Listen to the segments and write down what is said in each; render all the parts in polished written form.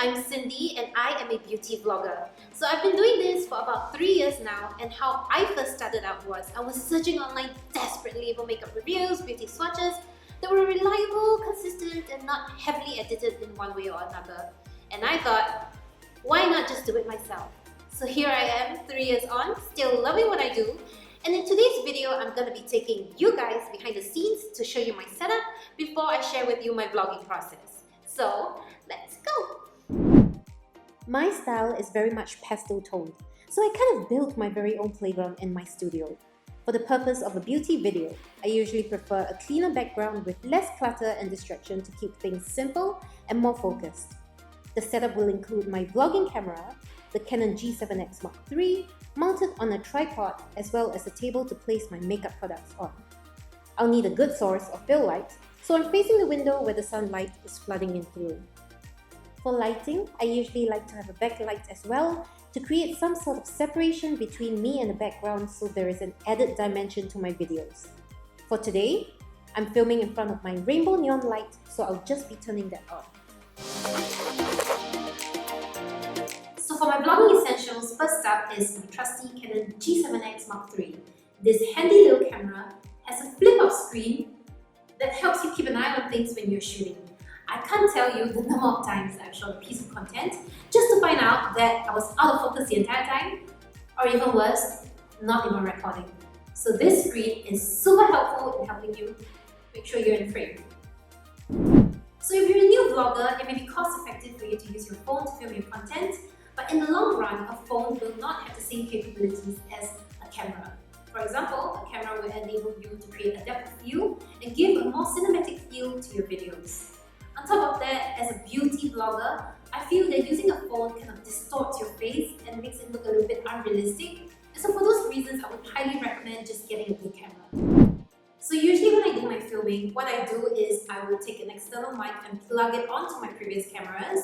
I'm Cindy and I am a beauty vlogger. So I've been doing this for about 3 years now, and how I first started out was I was searching online desperately for makeup reviews, beauty swatches that were reliable, consistent and not heavily edited in one way or another. And I thought, why not just do it myself? So here I am, 3 years on, still loving what I do. And in today's video, I'm going to be taking you guys behind the scenes to show you my setup before I share with you my vlogging process. So let's go! My style is very much pastel toned, so I kind of built my very own playground in my studio. For the purpose of a beauty video, I usually prefer a cleaner background with less clutter and distraction to keep things simple and more focused. The setup will include my vlogging camera, the Canon G7X Mark III, mounted on a tripod, as well as a table to place my makeup products on. I'll need a good source of fill light, so I'm facing the window where the sunlight is flooding in through. For lighting, I usually like to have a backlight as well to create some sort of separation between me and the background, so there is an added dimension to my videos. For today, I'm filming in front of my rainbow neon light, so I'll just be turning that on. So for my vlogging essentials, first up is my trusty Canon G7X Mark III. This handy little camera has a flip-up screen that helps you keep an eye on things when you're shooting. I can't tell you the number of times I've shot a piece of content just to find out that I was out of focus the entire time, or even worse, not even recording. So this screen is super helpful in helping you make sure you're in frame. So if you're a new vlogger, it may be cost effective for you to use your phone to film your content, but in the long run, a phone will not have the same capabilities as a camera. For example, a camera will enable you to create a depth of field and give a more cinematic feel to your videos. On top of that, as a beauty vlogger, I feel that using a phone kind of distorts your face and makes it look a little bit unrealistic. And so for those reasons, I would highly recommend just getting a good camera. So usually when I do my filming, what I do is I will take an external mic and plug it onto my previous cameras.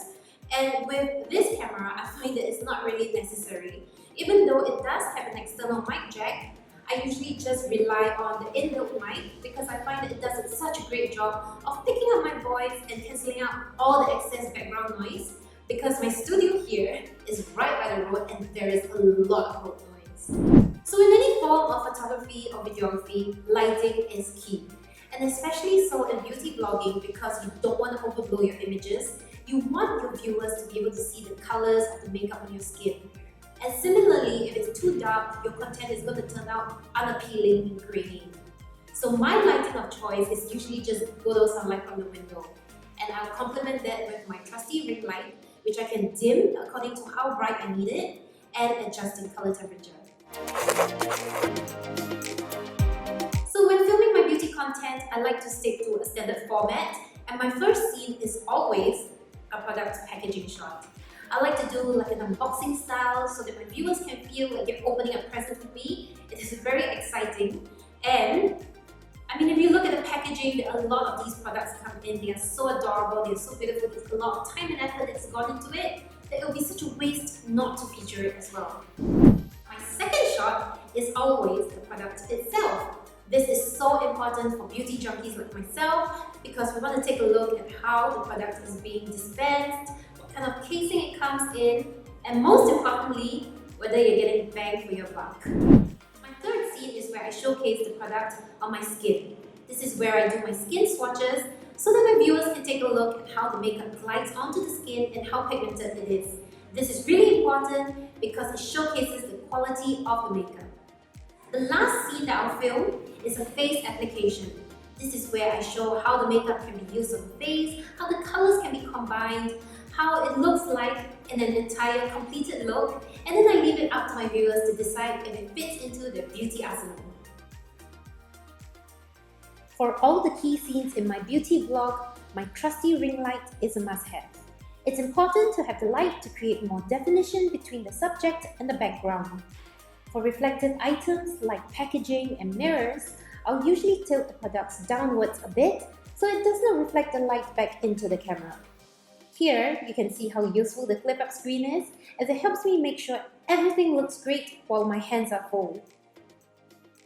And with this camera, I find that it's not really necessary. Even though it does have an external mic jack, I usually just rely on the inbuilt mic because I find that it does such a great job of picking up my voice and cancelling out all the excess background noise, because my studio here is right by the road and there is a lot of road noise. So in any form of photography or videography, lighting is key. And especially so in beauty vlogging, because you don't want to overblow your images. You want your viewers to be able to see the colors of the makeup on your skin. And similarly, if it's too dark, your content is going to turn out unappealing and grainy. So my lighting of choice is usually just good old sunlight from the window. And I'll complement that with my trusty ring light, which I can dim according to how bright I need it and adjust in color temperature. So when filming my beauty content, I like to stick to a standard format, and my first scene is always a product packaging shot. I like to do like an unboxing style so that my viewers can feel like they're opening a present with me. It is very exciting. And I mean, if you look at the packaging, a lot of these products come in, they are so adorable, they're so beautiful, there's a lot of time and effort that's gone into it, that it would be such a waste not to feature it as well. My second shot is always the product itself. This is so important for beauty junkies like myself because we want to take a look at how the product is being dispensed, what kind of casing it comes in, and most importantly, whether you're getting bang for your buck. My third scene is where I showcase the product on my skin. This is where I do my skin swatches so that my viewers can take a look at how the makeup glides onto the skin and how pigmented it is. This is really important because it showcases the quality of the makeup. The last scene that I'll film is a face application. This is where I show how the makeup can be used on the face, how the colors can be combined, how it looks like in an entire completed look, and then I leave it up to my viewers to decide if it fits into their beauty arsenal. For all the key scenes in my beauty vlog, my trusty ring light is a must-have. It's important to have the light to create more definition between the subject and the background. For reflective items like packaging and mirrors, I'll usually tilt the products downwards a bit so it does not reflect the light back into the camera. Here, you can see how useful the flip-up screen is, as it helps me make sure everything looks great while my hands are full.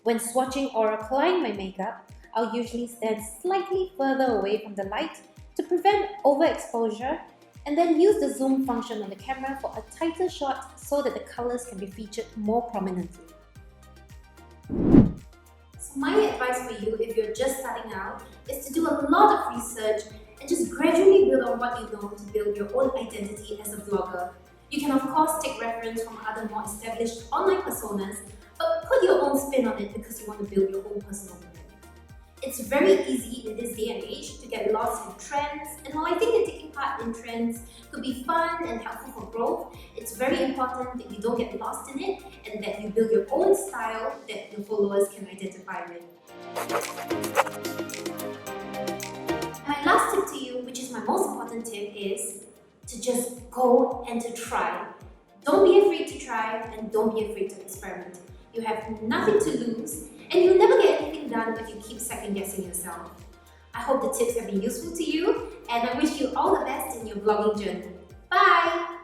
When swatching or applying my makeup, I'll usually stand slightly further away from the light to prevent overexposure and then use the zoom function on the camera for a tighter shot so that the colours can be featured more prominently. So my advice for you if you're just starting out is to do a lot of research and just gradually build on what you know to build your own identity as a vlogger. You can of course take reference from other more established online personas, but put your own spin on it because you want to build your own personal brand. It's very easy in this day and age to get lost in trends, and while I think that taking part in trends could be fun and helpful for growth, it's very important that you don't get lost in it and that you build your own style that your followers can identify with. My last tip to you, which is my most important tip, is to just go and to try. Don't be afraid to try and don't be afraid to experiment. You have nothing to lose and you'll never get anything done if you keep second-guessing yourself. I hope the tips have been useful to you and I wish you all the best in your vlogging journey. Bye!